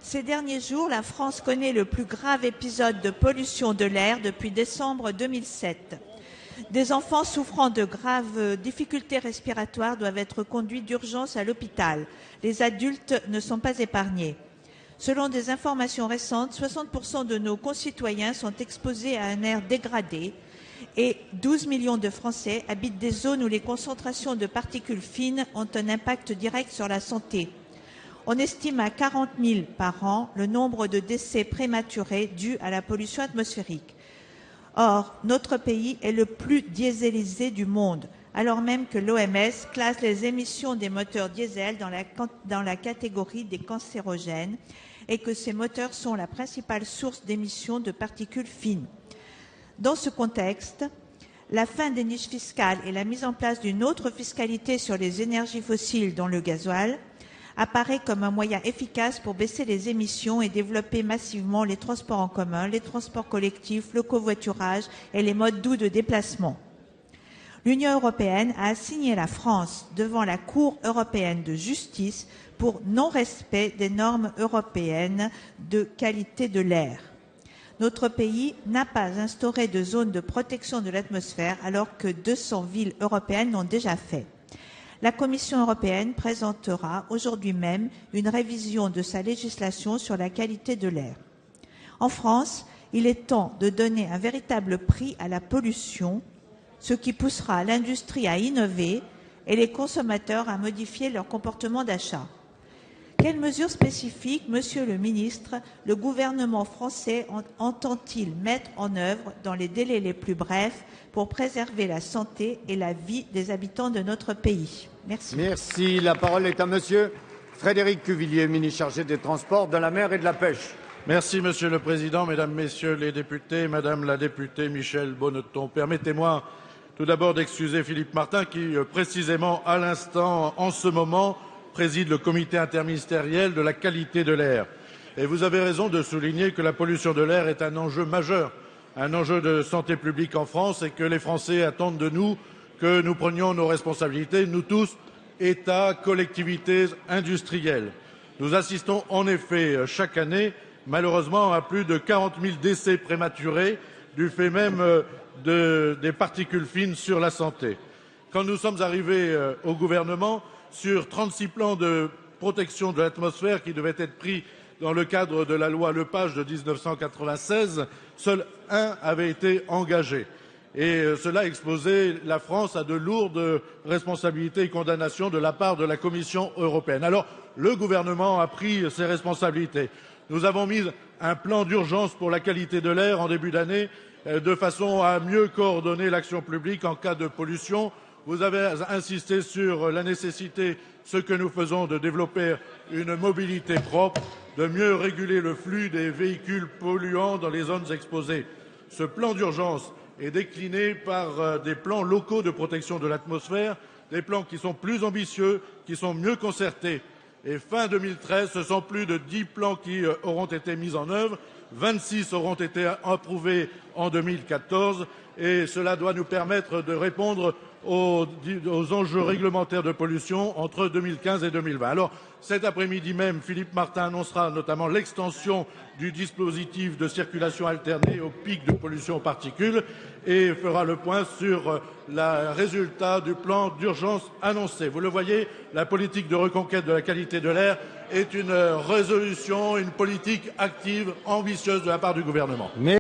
Ces derniers jours, la France connaît le plus grave épisode de pollution de l'air depuis décembre 2007. Des enfants souffrant de graves difficultés respiratoires doivent être conduits d'urgence à l'hôpital. Les adultes ne sont pas épargnés. Selon des informations récentes, 60% de nos concitoyens sont exposés à un air dégradé et 12 millions de Français habitent des zones où les concentrations de particules fines ont un impact direct sur la santé. On estime à 40 000 par an le nombre de décès prématurés dus à la pollution atmosphérique. Or, notre pays est le plus dieselisé du monde, alors même que l'OMS classe les émissions des moteurs diesel dans la catégorie des cancérogènes et que ces moteurs sont la principale source d'émissions de particules fines. Dans ce contexte, la fin des niches fiscales et la mise en place d'une autre fiscalité sur les énergies fossiles, dont le gasoil, apparaît comme un moyen efficace pour baisser les émissions et développer massivement les transports en commun, les transports collectifs, le covoiturage et les modes doux de déplacement. L'Union européenne a assigné la France devant la Cour européenne de justice pour non-respect des normes européennes de qualité de l'air. Notre pays n'a pas instauré de zone de protection de l'atmosphère alors que 200 villes européennes l'ont déjà fait. La Commission européenne présentera aujourd'hui même une révision de sa législation sur la qualité de l'air. En France, il est temps de donner un véritable prix à la pollution, ce qui poussera l'industrie à innover et les consommateurs à modifier leur comportement d'achat. Quelles mesures spécifiques, Monsieur le ministre, le gouvernement français entend-il mettre en œuvre dans les délais les plus brefs pour préserver la santé et la vie des habitants de notre pays? Merci. Merci. La parole est à Monsieur Frédéric Cuvillier, ministre chargé des Transports, de la Mer et de la Pêche. Merci, Monsieur le Président, Mesdames, Messieurs les députés, Madame la députée Michèle Bonneton. Permettez-moi tout d'abord d'excuser Philippe Martin qui, précisément à l'instant, en ce moment, préside le comité interministériel de la qualité de l'air. Et vous avez raison de souligner que la pollution de l'air est un enjeu majeur, un enjeu de santé publique en France et que les Français attendent de nous que nous prenions nos responsabilités, nous tous, État, collectivités, industriels. Nous assistons en effet chaque année, malheureusement, à plus de 40 000 décès prématurés du fait même des particules fines sur la santé. Quand nous sommes arrivés au gouvernement, sur 36 plans de protection de l'atmosphère qui devaient être pris dans le cadre de la loi Lepage de 1996, seul un avait été engagé. Et cela exposait la France à de lourdes responsabilités et condamnations de la part de la Commission européenne. Alors, le gouvernement a pris ses responsabilités. Nous avons mis un plan d'urgence pour la qualité de l'air en début d'année, de façon à mieux coordonner l'action publique en cas de pollution. Vous avez insisté sur la nécessité, ce que nous faisons, de développer une mobilité propre, de mieux réguler le flux des véhicules polluants dans les zones exposées. Ce plan d'urgence est décliné par des plans locaux de protection de l'atmosphère, des plans qui sont plus ambitieux, qui sont mieux concertés. Et fin 2013, ce sont plus de 10 plans qui auront été mis en œuvre, 26 auront été approuvés en 2014 et cela doit nous permettre de répondre aux enjeux réglementaires de pollution entre 2015 et 2020. Alors, cet après-midi même, Philippe Martin annoncera notamment l'extension du dispositif de circulation alternée au pic de pollution aux particules et fera le point sur le résultat du plan d'urgence annoncé. Vous le voyez, la politique de reconquête de la qualité de l'air est une résolution, une politique active, ambitieuse de la part du gouvernement.